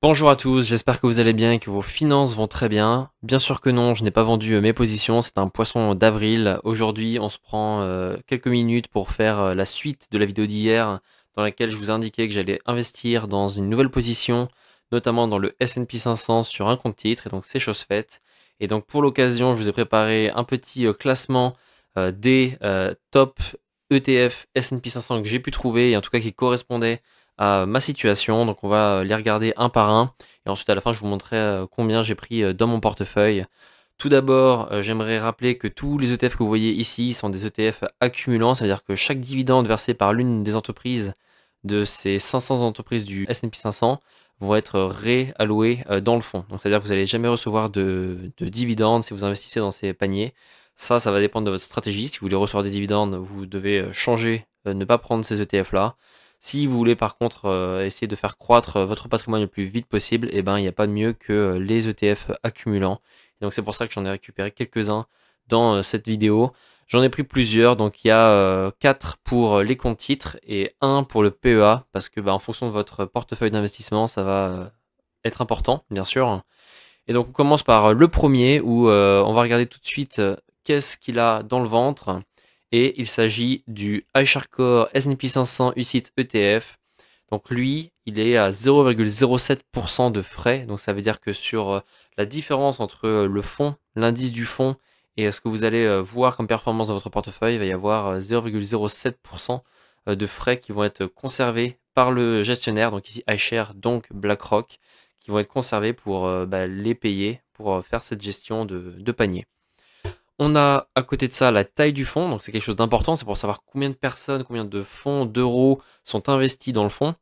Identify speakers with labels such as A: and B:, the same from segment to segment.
A: Bonjour à tous, j'espère que vous allez bien et que vos finances vont très bien. Bien sûr que non, je n'ai pas vendu mes positions, c'est un poisson d'avril. Aujourd'hui, on se prend quelques minutes pour faire la suite de la vidéo d'hier dans laquelle je vous indiquais que j'allais investir dans une nouvelle position, notamment dans le S&P 500 sur un compte titre, et donc c'est chose faite. Et donc pour l'occasion, je vous ai préparé un petit classement des top ETF S&P 500 que j'ai pu trouver, et en tout cas qui correspondaient à ma situation. Donc on va les regarder un par un et ensuite à la fin je vous montrerai combien j'ai pris dans mon portefeuille. Tout d'abord, j'aimerais rappeler que tous les ETF que vous voyez ici sont des ETF accumulants, c'est-à-dire que chaque dividende versé par l'une des entreprises de ces 500 entreprises du S&P 500 vont être réalloués dans le fonds. Donc c'est-à-dire que vous n'allez jamais recevoir de dividendes si vous investissez dans ces paniers. Ça va dépendre de votre stratégie. Si vous voulez recevoir des dividendes, vous devez changer, ne pas prendre ces ETF-là. Si vous voulez par contre essayer de faire croître votre patrimoine le plus vite possible, eh ben, il n'y a pas de mieux que les ETF accumulants. Et donc c'est pour ça que j'en ai récupéré quelques-uns dans cette vidéo. J'en ai pris plusieurs, donc il y a 4 pour les comptes titres et 1 pour le PEA, parce que en fonction de votre portefeuille d'investissement, ça va être important, bien sûr. Et donc on commence par le premier, où on va regarder tout de suite qu'est-ce qu'il a dans le ventre. Et il s'agit du iShareCore S&P 500 UCITS ETF. Donc lui, il est à 0,07% de frais. Donc ça veut dire que sur la différence entre le fonds, l'indice du fonds, et ce que vous allez voir comme performance dans votre portefeuille, il va y avoir 0,07% de frais qui vont être conservés par le gestionnaire, donc ici iShare, donc BlackRock, qui vont être conservés pour les payer, pour faire cette gestion de panier. On a à côté de ça la taille du fonds, donc c'est quelque chose d'important, c'est pour savoir combien de personnes, combien de fonds, d'euros sont investis dans le fonds.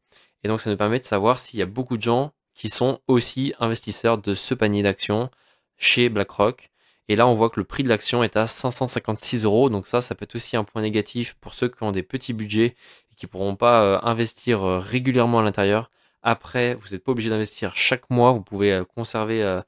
A: Et donc ça nous permet de savoir s'il y a beaucoup de gens qui sont aussi investisseurs de ce panier d'actions chez BlackRock. Et là on voit que le prix de l'action est à 556 euros, donc ça peut être aussi un point négatif pour ceux qui ont des petits budgets et qui ne pourront pas investir régulièrement à l'intérieur. Après, vous n'êtes pas obligé d'investir chaque mois, vous pouvez conserver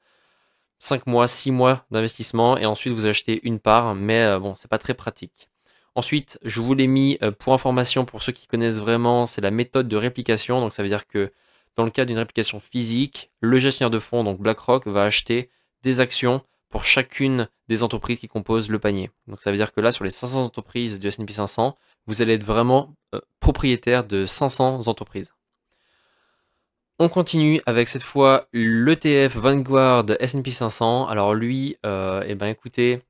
A: 5 mois, 6 mois d'investissement et ensuite vous achetez une part, mais bon, c'est pas très pratique. Ensuite, je vous l'ai mis pour information pour ceux qui connaissent vraiment, c'est la méthode de réplication. Donc ça veut dire que dans le cas d'une réplication physique, le gestionnaire de fonds, donc BlackRock, va acheter des actions pour chacune des entreprises qui composent le panier. Donc ça veut dire que là, sur les 500 entreprises du S&P 500, vous allez être vraiment propriétaire de 500 entreprises. On continue avec cette fois l'ETF Vanguard S&P 500. Alors lui, écoutez,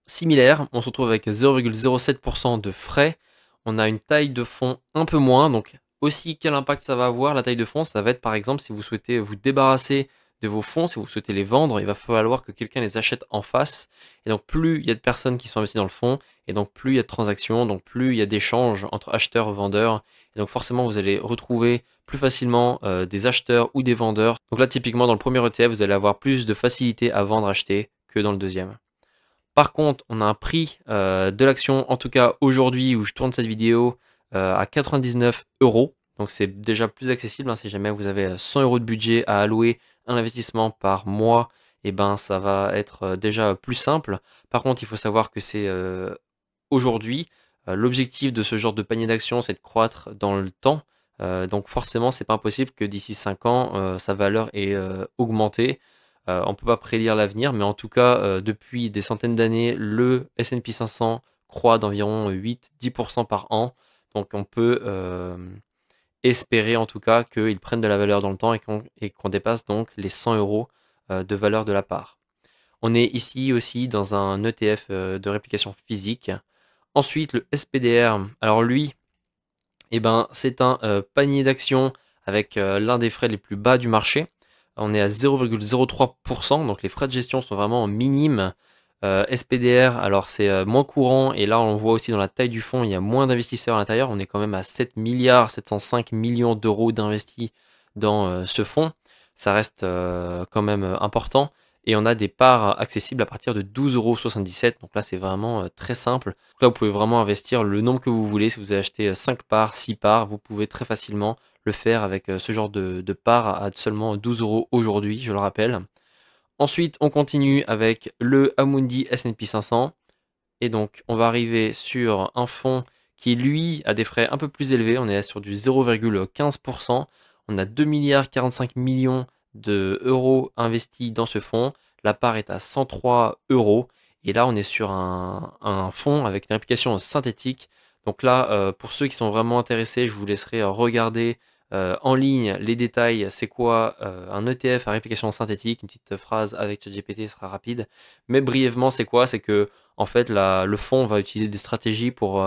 A: similaire, on se retrouve avec 0,07% de frais. On a une taille de fonds un peu moins, donc aussi quel impact ça va avoir la taille de fonds, ça va être par exemple si vous souhaitez vous débarrasser de vos fonds, si vous souhaitez les vendre, il va falloir que quelqu'un les achète en face. Et donc plus il y a de personnes qui sont investies dans le fonds, et donc plus il y a de transactions, donc plus il y a d'échanges entre acheteurs et vendeurs. Et donc forcément vous allez retrouver plus facilement des acheteurs ou des vendeurs. Donc là typiquement dans le premier ETF, vous allez avoir plus de facilité à vendre, acheter que dans le deuxième. Par contre, on a un prix de l'action, en tout cas aujourd'hui où je tourne cette vidéo, à 99 euros. Donc c'est déjà plus accessible, si jamais vous avez 100 euros de budget à allouer à un investissement par mois, et ça va être déjà plus simple. Par contre, il faut savoir que c'est aujourd'hui. L'objectif de ce genre de panier d'action, c'est de croître dans le temps. Donc forcément, c'est pas impossible que d'ici 5 ans, sa valeur ait augmenté. On ne peut pas prédire l'avenir, mais en tout cas, depuis des centaines d'années, le S&P 500 croît d'environ 8-10% par an. Donc on peut espérer en tout cas qu'il prenne de la valeur dans le temps et qu'on dépasse donc les 100 euros de valeur de la part. On est ici aussi dans un ETF de réplication physique. Ensuite, le SPDR. Alors lui, c'est un panier d'actions avec l'un des frais les plus bas du marché. On est à 0,03%, donc les frais de gestion sont vraiment minimes. SPDR, alors c'est moins courant, et là on voit aussi dans la taille du fonds, il y a moins d'investisseurs à l'intérieur. On est quand même à 7 milliards 705 millions d'euros d'investis dans ce fonds. Ça reste quand même important. Et on a des parts accessibles à partir de 12,77 €. Donc là, c'est vraiment très simple. Donc là, vous pouvez vraiment investir le nombre que vous voulez. Si vous avez acheté 5 parts, 6 parts, vous pouvez très facilement le faire avec ce genre de parts à seulement 12 € aujourd'hui, je le rappelle. Ensuite, on continue avec le Amundi S&P 500. Et donc, on va arriver sur un fonds qui, lui, a des frais un peu plus élevés. On est sur du 0,15%. On a 2,45 milliards d'euros investis dans ce fonds. La part est à 103 euros. Et là, on est sur un fonds avec une réplication synthétique. Donc là, pour ceux qui sont vraiment intéressés, je vous laisserai regarder en ligne les détails. C'est quoi un ETF à réplication synthétique? Une petite phrase avec ChatGPT sera rapide. Mais brièvement, c'est quoi? C'est que en fait, le fonds va utiliser des stratégies pour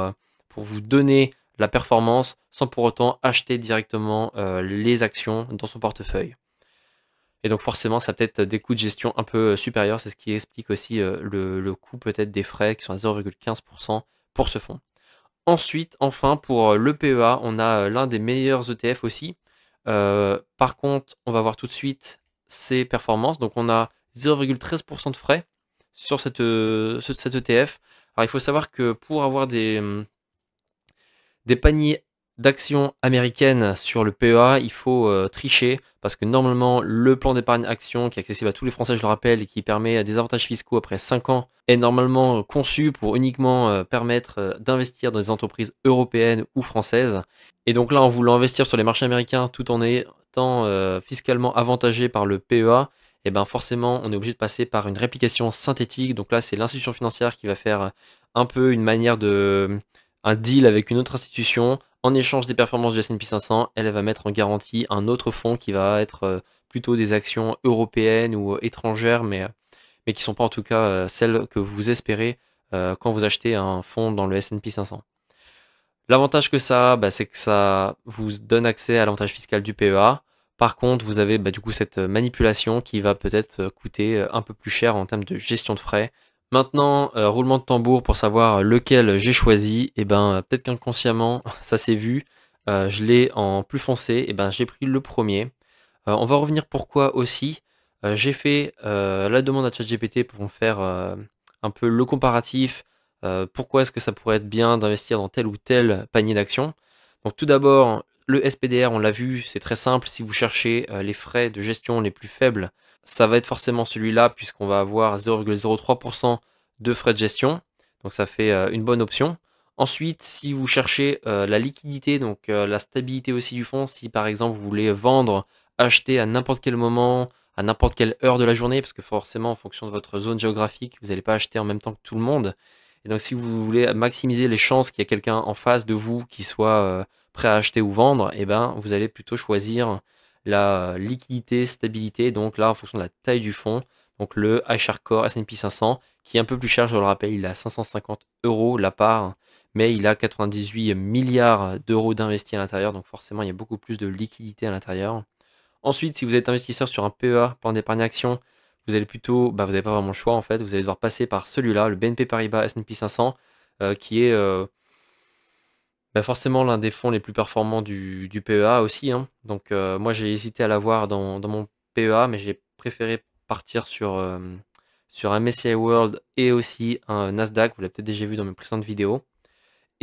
A: vous donner la performance sans pour autant acheter directement les actions dans son portefeuille. Et donc forcément, ça a peut-être des coûts de gestion un peu supérieurs. C'est ce qui explique aussi le coût peut-être des frais qui sont à 0,15% pour ce fonds. Ensuite, enfin, pour le PEA, on a l'un des meilleurs ETF aussi. Par contre, on va voir tout de suite ses performances. Donc on a 0,13% de frais sur cet ETF. Alors il faut savoir que pour avoir des paniers d'actions américaines sur le PEA, il faut tricher parce que normalement le plan d'épargne action qui est accessible à tous les Français, je le rappelle, et qui permet des avantages fiscaux après 5 ans, est normalement conçu pour uniquement permettre d'investir dans des entreprises européennes ou françaises. Et donc là, en voulant investir sur les marchés américains tout en étant fiscalement avantagé par le PEA, et ben forcément on est obligé de passer par une réplication synthétique. Donc là, c'est l'institution financière qui va faire un peu une manière de un deal avec une autre institution. En échange des performances du S&P 500, elle va mettre en garantie un autre fonds qui va être plutôt des actions européennes ou étrangères, mais qui ne sont pas en tout cas celles que vous espérez quand vous achetez un fonds dans le S&P 500. L'avantage que ça a, c'est que ça vous donne accès à l'avantage fiscal du PEA. Par contre, vous avez du coup cette manipulation qui va peut-être coûter un peu plus cher en termes de gestion de frais. Maintenant, roulement de tambour pour savoir lequel j'ai choisi. Et peut-être qu'inconsciemment, ça s'est vu. Je l'ai en plus foncé. Et j'ai pris le premier. On va revenir pourquoi aussi. J'ai fait la demande à ChatGPT pour me faire un peu le comparatif. Pourquoi est-ce que ça pourrait être bien d'investir dans tel ou tel panier d'actions? Donc tout d'abord, le SPDR, on l'a vu, c'est très simple. Si vous cherchez les frais de gestion les plus faibles, ça va être forcément celui-là puisqu'on va avoir 0,03% de frais de gestion. Donc ça fait une bonne option. Ensuite, si vous cherchez la liquidité, donc la stabilité aussi du fonds, si par exemple vous voulez vendre, acheter à n'importe quel moment, à n'importe quelle heure de la journée, parce que forcément en fonction de votre zone géographique, vous n'allez pas acheter en même temps que tout le monde. Et donc si vous voulez maximiser les chances qu'il y ait quelqu'un en face de vous qui soit prêt à acheter ou vendre, vous allez plutôt choisir la liquidité, stabilité, donc là en fonction de la taille du fonds, donc le iShares Core S&P 500, qui est un peu plus cher, je le rappelle, il est à 550 euros la part, mais il a 98 milliards d'euros d'investis à l'intérieur, donc forcément il y a beaucoup plus de liquidité à l'intérieur. Ensuite, si vous êtes investisseur sur un PEA, plan d'épargne action, vous allez plutôt, vous n'avez pas vraiment le choix en fait, vous allez devoir passer par celui-là, le BNP Paribas S&P 500, qui est forcément l'un des fonds les plus performants du PEA aussi, hein. Donc moi j'ai hésité à l'avoir dans mon PEA, mais j'ai préféré partir sur un MSCI World et aussi un Nasdaq, vous l'avez peut-être déjà vu dans mes précédentes vidéos.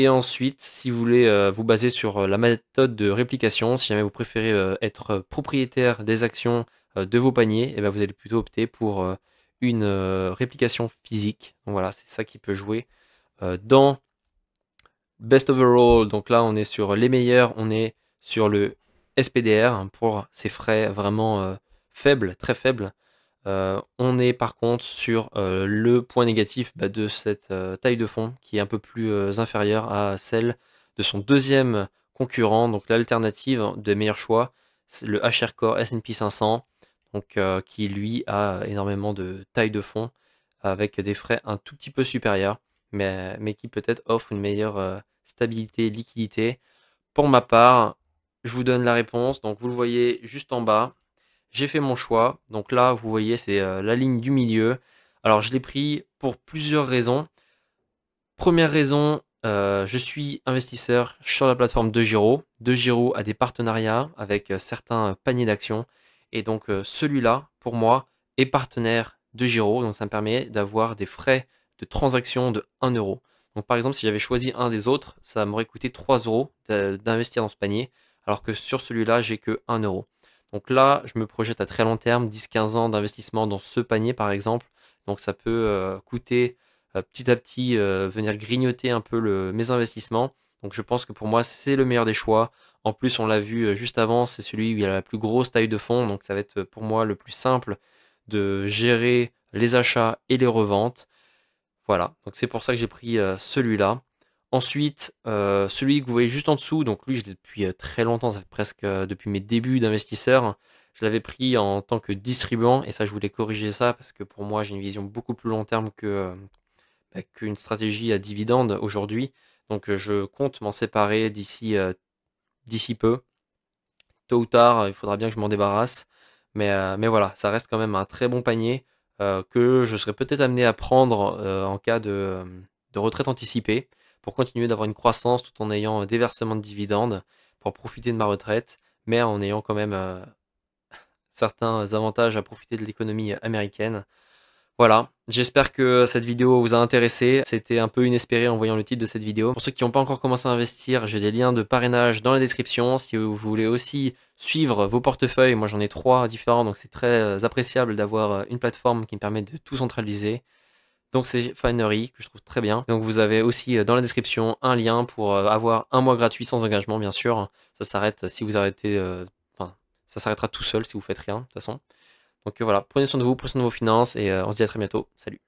A: Et ensuite, si vous voulez vous baser sur la méthode de réplication, si jamais vous préférez être propriétaire des actions de vos paniers, vous allez plutôt opter pour une réplication physique. Donc voilà, c'est ça qui peut jouer. Dans Best Overall, donc là on est sur les meilleurs, on est sur le SPDR pour ses frais vraiment faibles, très faibles. On est par contre sur le point négatif de cette taille de fonds qui est un peu plus inférieure à celle de son deuxième concurrent, donc l'alternative des meilleurs choix, c'est le HR Core S&P 500, donc, qui lui a énormément de taille de fonds avec des frais un tout petit peu supérieurs, mais qui peut-être offre une meilleure stabilité et liquidité. Pour ma part, je vous donne la réponse, donc vous le voyez juste en bas. J'ai fait mon choix. Donc là, vous voyez, c'est la ligne du milieu. Alors, je l'ai pris pour plusieurs raisons. Première raison, je suis investisseur sur la plateforme DeGiro. DeGiro a des partenariats avec certains paniers d'actions. Et donc, celui-là, pour moi, est partenaire DeGiro. Donc, ça me permet d'avoir des frais de transaction de 1 euro. Donc, par exemple, si j'avais choisi un des autres, ça m'aurait coûté 3 euros d'investir dans ce panier. Alors que sur celui-là, j'ai que 1 euro. Donc là, je me projette à très long terme, 10-15 ans d'investissement dans ce panier par exemple. Donc ça peut coûter petit à petit, venir grignoter un peu mes investissements. Donc je pense que pour moi, c'est le meilleur des choix. En plus, on l'a vu juste avant, c'est celui où il y a la plus grosse taille de fonds, donc ça va être pour moi le plus simple de gérer les achats et les reventes. Voilà, donc c'est pour ça que j'ai pris celui-là. Ensuite, celui que vous voyez juste en dessous, donc lui je l'ai depuis très longtemps, ça fait presque depuis mes débuts d'investisseur. Je l'avais pris en tant que distribuant et ça je voulais corriger ça parce que pour moi j'ai une vision beaucoup plus long terme qu'une stratégie à dividende aujourd'hui. Donc je compte m'en séparer d'ici peu. Tôt ou tard, il faudra bien que je m'en débarrasse. Mais voilà, ça reste quand même un très bon panier que je serais peut-être amené à prendre en cas de retraite anticipée pour continuer d'avoir une croissance tout en ayant des versements de dividendes pour profiter de ma retraite, mais en ayant quand même certains avantages à profiter de l'économie américaine. Voilà, j'espère que cette vidéo vous a intéressé. C'était un peu inespéré en voyant le titre de cette vidéo. Pour ceux qui n'ont pas encore commencé à investir, j'ai des liens de parrainage dans la description. Si vous voulez aussi suivre vos portefeuilles, moi j'en ai 3 différents, donc c'est très appréciable d'avoir une plateforme qui me permet de tout centraliser. Donc c'est Finery, que je trouve très bien. Donc vous avez aussi dans la description un lien pour avoir un mois gratuit sans engagement, bien sûr. Ça s'arrête si vous arrêtez, enfin, ça s'arrêtera tout seul si vous faites rien, de toute façon. Donc voilà, prenez soin de vous, prenez soin de vos finances et on se dit à très bientôt. Salut.